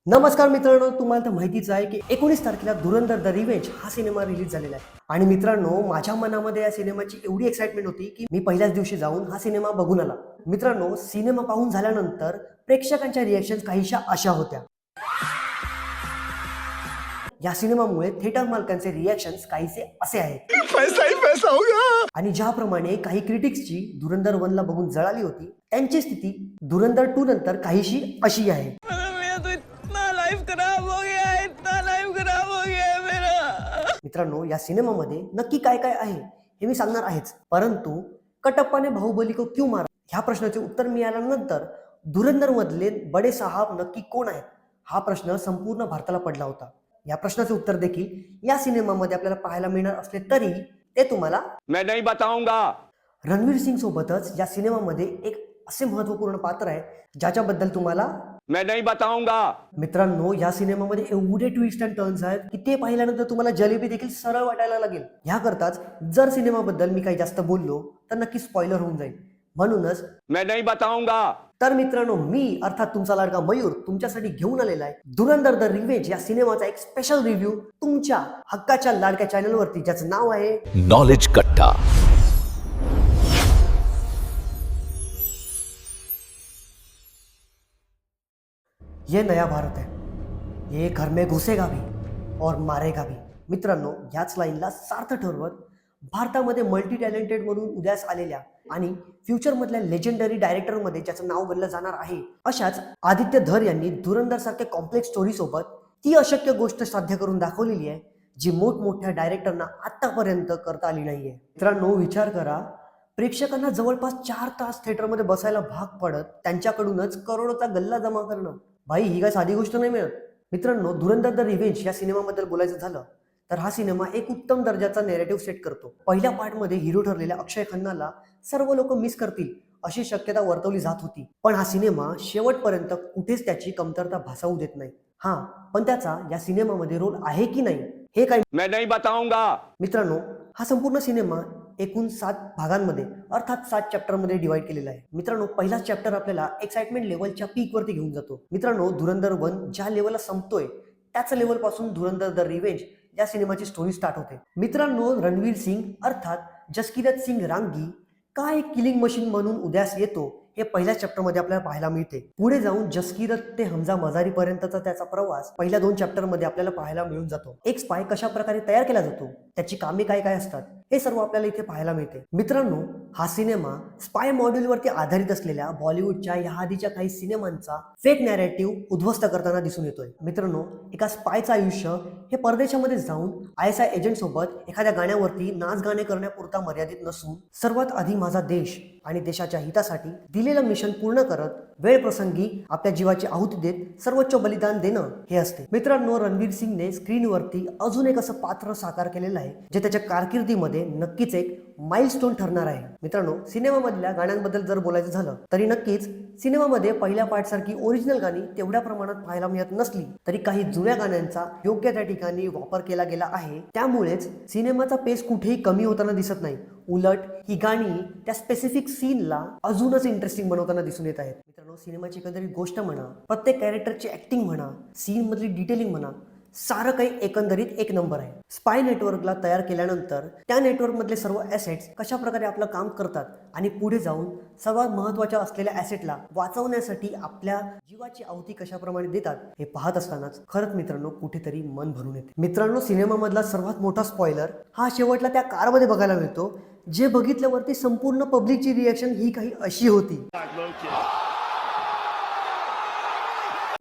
नमस्कार मित्रांनो, तुम्हाला तर माहितीच आहे की 19 तारखेला धुरंधर द रिवेंज हा सिनेमा रिलीज झालेला आहे. आणि मित्रांनो, माझ्या मनामध्ये या सिनेमाची एवढी एक्साइटमेंट होती की मी पहिल्याच दिवशी जाऊन हा सिनेमा बघून आला. मित्रांनो, सिनेमा पाहून झाल्यानंतर प्रेक्षकांच्या रिॲक्शन काहीशा अशा होत्या. या सिनेमामुळे थिएटर मालकांचे रिॲक्शन्स काहीसे असे आहेत. पैसा ही पैसा होगा. आणि ज्याप्रमाणे काही क्रिटिक्सची धुरंधर 1 ला बघून जळाली होती, त्यांची स्थिती धुरंधर 2 नंतर काहीशी अशी आहे. मेरा तो इतना लाइफ खराब हो गया है, इतना लाइफ खराब हो गया है मेरा. मित्रांनो, या सिनेमामध्ये नक्की काय काय आहे हे मी सांगणार आहेच, परंतु कटप्पाने बाहुबली को क्यों मारा ह्या प्रश्नाचे उत्तर मिळाल्यानंतर धुरंधर मधले बडे साहब नक्की कोण आहेत हा प्रश्न संपूर्ण भारताला पडला होता. या प्रश्नाचे उत्तर देखील या सिनेमामध्ये आपल्याला पाहायला मिळणार असले तरी ते तुम्हाला मैं नहीं बताऊंगा. रणवीर सिंग सोबतच या सिनेमामध्ये एक असे महत्त्वपूर्ण पात्र आहे ज्याच्याबद्दल तुम्हाला मैं नहीं बताऊंगा. मित्रांनो, या सिनेमामध्ये एवढे ट्विस्ट अँड टर्न्स आहेत की ते पाहिल्यानंतर तुम्हाला जलेबी देखील सरळ वाटायला लागेल. ह्याकरताच जर सिनेमाबद्दल मी काही जास्त बोललो तर नक्की स्पॉइलर होऊन जाईल. म्हणूनच मैं नहीं बताऊंगा. तर मित्रांनो, मी अर्थात तुमचा लाडका मयूर तुमच्यासाठी घेऊन आलेला आहे धुरंधर द रिवेंज या सिनेमाचा एक स्पेशल रिव्ह्यू तुमच्या हक्काच्या लाडक्या चॅनलवरती, ज्याचं नाव आहे नॉलेज कट्टा. ये नया भारत है, ये घर में घुसेगा भी और मारेगा भी. मित्रांनो, ह्याच लाईनला सार्थ ठरवत भारतामध्ये मल्टी टॅलेंटेड म्हणून उदयास आलेल्या आणि फ्युचरमधल्या लेजेंडरी डायरेक्टरमध्ये ज्याचं नाव बनलं जाणार आहे अशाच आदित्य धर यांनी धुरंधर सारख्या कॉम्प्लेक्स स्टोरी सोबत ती अशक्य गोष्ट साध्य करून दाखवलेली आहे जी मोठमोठ्या डायरेक्टरना आतापर्यंत करता आली नाहीये. मित्रांनो, विचार करा, प्रेक्षकांना जवळपास 4 तास थिएटरमध्ये बसायला भाग पडत त्यांच्याकडूनच करोडोचा गल्ला जमा करणं, भाई ही काय साधी गोष्ट नाही मिळत. मित्रांनो, धुरंधर द रिवेंज या सिनेमाबद्दल बोलायचं झालं तर हा सिनेमा एक उत्तम दर्जाचा नॅरेटिव्ह सेट करतो. पहिल्या पार्टमध्ये हिरो ठरलेल्या अक्षय खन्नाला सर्व लोक मिस करतील अशी शक्यता वर्तवली जात होती, पण हा सिनेमा शेवटपर्यंत कुठेच त्याची कमतरता भासवू देत नाही. हा, पण त्याचा या सिनेमामध्ये रोल आहे की नाही हे काय मैं नहीं बताऊंगा. मित्रांनो, हा संपूर्ण सिनेमा एकूण 7 भागांमध्ये अर्थात 7 चॅप्टरमध्ये डिवाइड केलेला आहे. मित्रांनो, पहिलाच चॅप्टर आपल्याला एक्साइटमेंट लेवलच्या पीक वरती घेऊन जातो. मित्रांनो, धुरंधर 1 ज्या लेवलला संपतोय त्याच लेवल पासून धुरंधर द रिवेंज या सिनेमाची स्टोरी स्टार्ट होते. मित्रांनो, रणवीर सिंग अर्थात जसकिरत सिंग रांगी का एक किलिंग मशीन म्हणून उदयास येतो हे पहिल्या चॅप्टर मध्ये आपल्याला पाहायला मिळते. पुढे जाऊन जसकिरत ते हमजा मजारी पर्यंतचा त्याचा प्रवास पहिल्या 2 चॅप्टर मध्ये आपल्याला पाहायला मिळून जातो. एक स्पाय कशा प्रकारे तयार केला जातो, त्याची कामे काय काय असतात हे सर्व आपल्याला इथे पाहायला मिळते. मित्रांनो, हा सिनेमा स्पाय मॉड्यूल वरती आधारित असलेल्या बॉलिवूडच्या या आधीच्या काही सिनेमांचा फेक नॅरेटिव्ह उद्ध्वस्त करताना दिसून येतोय. मित्रांनो, एका स्पायचं आयुष्य हे परदेशामध्ये जाऊन ISI एजंट सोबत एखाद्या गाण्यावरती नाच गाणे करण्यापुरता मर्यादित नसून सर्वात आधी माझा देश आणि देशाच्या हितासाठी दिलेलं मिशन पूर्ण करत वेळ प्रसंगी आपल्या जीवाची आहुती देत सर्वोच्च बलिदान देणं हे असते. मित्रांनो, रणवीर सिंगने स्क्रीनवरती अजून एक असं पात्र साकार केलेलं आहे जे त्याच्या कारकिर्दीमध्ये नक्कीच एक माइलस्टोन ठरणार आहे. मित्रांनो, सिनेमामधल्या गाण्यांबद्दल जर बोलायचं झालं तरी नक्कीच सिनेमामध्ये पहिल्या पार्ट सारखी ओरिजिनल गाणी तेवढ्या प्रमाणात पाहायला मिळत नसली तरी काही जुन्या गाण्यांचा योग्य त्या ठिकाणी वापर केला गेला आहे. त्यामुळेच सिनेमाचा पेस कुठेही कमी होताना दिसत नाही. उलट ही गाणी त्या स्पेसिफिक सीनला अजूनच इंटरेस्टिंग बनवताना दिसून येत आहेत. मित्रांनो, सिनेमाची एकंदरीत गोष्ट म्हणा, प्रत्येक कॅरेक्टरची ऍक्टिंग म्हणा, सीन मधली डिटेलिंग म्हणा, सारं काही एकंदरीत एक नंबर आहे. स्पाय नेटवर्कला तयार केल्यानंतर त्या नेटवर्क मधले सर्व ॲसेट्स कशा प्रकारे आपलं काम करतात आणि पुढे जाऊन सर्वात महत्त्वाच्या असलेल्या ॲसेटला वाचवण्यासाठी आपल्या जीवाची आहुती कशाप्रमाणे देतात हे पाहत असतानाच खरंच मित्रांनो कुठेतरी मन भरून येते. मित्रांनो, सिनेमामधला सर्वात मोठा स्पॉइलर हा शेवटला त्या कारमध्ये बघायला मिळतो, जे बघितल्यावरती संपूर्ण पब्लिकची रिॲक्शन ही काही अशी होती.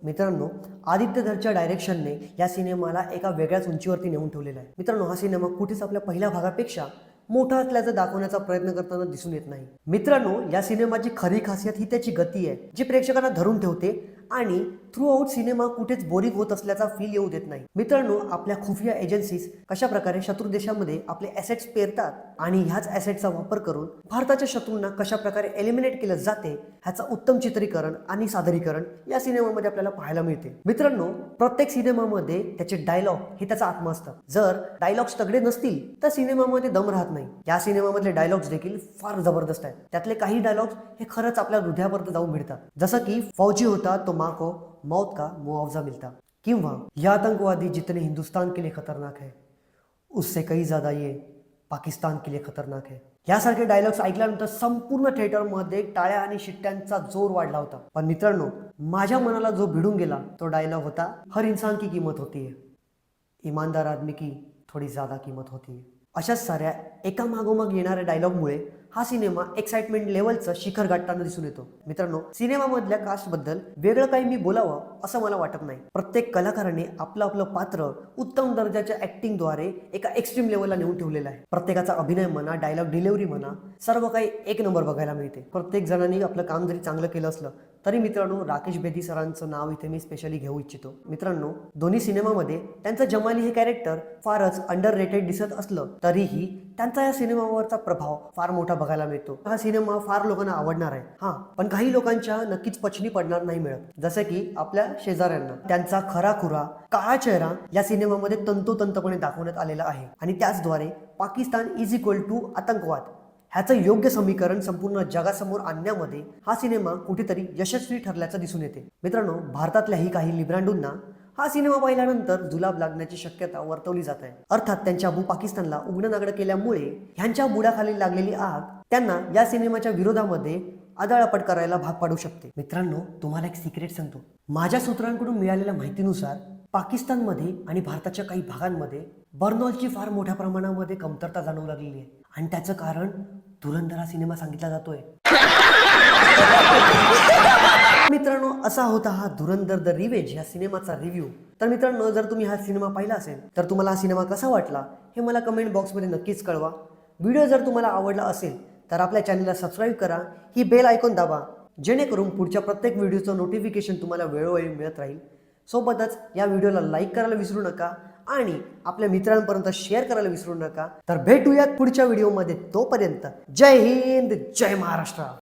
मित्रांनो, आदित्य धरच्या डायरेक्शनने या सिनेमाला एका वेगळ्याच उंचीवरती नेऊन ठेवलेला आहे. मित्रांनो, हा सिनेमा कुठेच आपल्या पहिल्या भागापेक्षा मोठा असल्याचं दाखवण्याचा प्रयत्न करताना दिसून येत नाही. मित्रांनो, या सिनेमाची खरी खासियत ही त्याची गती आहे, जी प्रेक्षकांना धरून ठेवते आणि थ्रू आउट सिनेमा कुठेच बोरिंग होत असल्याचा फील येऊ देत नाही. मित्रांनो, आपल्या खुफिया एजन्सीज कशा प्रकारे शत्रू देशामध्ये आपले ॲसेट्स पेरतात आणि ह्याच ॲसेटचा वापर करून भारताच्या शत्रूंना कशा प्रकारे एलिमिनेट केलं जाते ह्याचा उत्तम चित्रीकरण आणि सादरीकरण या सिनेमामध्ये आपल्याला पाहायला मिळते. मित्रांनो, प्रत्येक सिनेमामध्ये त्याचे डायलॉग हे त्याचा आत्मा असतात. जर डायलॉग्स तगडे नसतील तर सिनेमामध्ये दम राहत नाही. या सिनेमामधले डायलॉग्स देखील फार जबरदस्त आहेत. त्यातले काही डायलॉग्स हे खरंच आपल्या हृदयापर्यंत जाऊन भिडतात. जसं की फौजी होता तो माँ को मौत का मुआवजा मिलता, किंवा यह आतंकवादी जितने हिंदुस्तान के लिए खतरनाक है उससे कहीं ज्यादा ये पाकिस्तान के लिए खतरनाक है. यासारखे डायलॉग्स ऐकल्यानंतर संपूर्ण थिएटरमध्ये टाळ्या आणि शिट्ट्यांचा जोर वाढला होता. पण मित्रांनो, माझ्या मनाला जो भिडून गेला तो डायलॉग होता, हर इंसान की कीमत होती है, ईमानदार आदमी की थोडी ज्यादा कीमत होती है. अशाच साऱ्या एका मागोमाग येणाऱ्या डायलॉगमुळे हा सिनेमा एक्साइटमेंट लेवलचं शिखर गाठताना दिसून येतो. मित्रांनो, सिनेमामधल्या कास्टबद्दल वेगळं काही मी बोलावं असं मला वाटत नाही. प्रत्येक कलाकाराने आपलं आपलं पात्र उत्तम दर्जाच्या ऍक्टिंगद्वारे एका एक्स्ट्रीम लेवलला नेऊन ठेवलेलं आहे. प्रत्येकाचा अभिनय म्हणा, डायलॉग डिलिव्हरी म्हणा, सर्व काही एक नंबर बघायला मिळते. प्रत्येक जणांनी आपलं काम जरी चांगलं केलं असलं तरी मित्रांनो, राकेश बेदी सरांचं नाव इथे मी स्पेशली घेऊ इच्छितो. मित्रांनो, दोन्ही सिनेमामध्ये त्यांचं जमाली हे कॅरेक्टर फारच अंडररेटेड दिसत असलं तरीही त्यांचा या सिनेमावरचा प्रभाव फार मोठा बघायला मिळतो. हा सिनेमा फार लोकांना आवडणार आहे, हा, पण काही लोकांच्या नक्कीच पचनी पडणार नाही मिळत. जसं की आपल्या शेजाऱ्यांना त्यांचा खराखुरा काळा चेहरा या सिनेमामध्ये तंतोतंतपणे दाखवण्यात आलेला आहे आणि त्याचद्वारे पाकिस्तान इज इक्वल टू आतंकवाद ह्याचं योग्य समीकरण संपूर्ण जगासमोर आणण्यामध्ये हा सिनेमा कुठेतरी यशस्वी ठरल्याचं दिसून येते. मित्रांनो, भारतातल्याही काही लिब्रांडूंना हा सिनेमा पाहिल्यानंतर जुलाब लागण्याची शक्यता वर्तवली जात आहे. अर्थात त्यांच्या अबू पाकिस्तानला उघडनागड केल्यामुळे ह्यांच्या बुडाखाली लागलेली आग त्यांना या सिनेमाच्या विरोधामध्ये आदळआपट करायला भाग पाडू शकते. मित्रांनो, तुम्हाला एक सिक्रेट सांगतो. माझ्या सूत्रांकडून मिळालेल्या माहितीनुसार पाकिस्तानमध्ये आणि भारताच्या काही भागांमध्ये बर्नॉलची फार मोठ्या प्रमाणामध्ये कमतरता जाणवू लागलेली आहे आणि त्याचं कारण धुरंधर हा सिनेमा सांगितला जातोय. मित्रांनो, असा होता हा धुरंधर द रिवेंज या सिनेमाचा रिव्ह्यू. तर मित्रांनो, जर तुम्ही हा सिनेमा पाहिला असेल तर तुम्हाला हा सिनेमा कसा वाटला हे मला कमेंट बॉक्समध्ये नक्कीच कळवा. व्हिडिओ जर तुम्हाला आवडला असेल तर आपल्या चॅनलला सबस्क्राईब करा, ही बेल आयकॉन दाबा, जेणेकरून पुढच्या प्रत्येक व्हिडिओचं नोटिफिकेशन तुम्हाला वेळोवेळी मिळत राहील. सोबतच या व्हिडिओला लाईक करायला विसरू नका आणि आपल्या मित्रांपर्यंत शेअर करायला विसरू नका. तर भेटूयात पुढच्या व्हिडिओमध्ये. तोपर्यंत जय हिंद, जय महाराष्ट्र.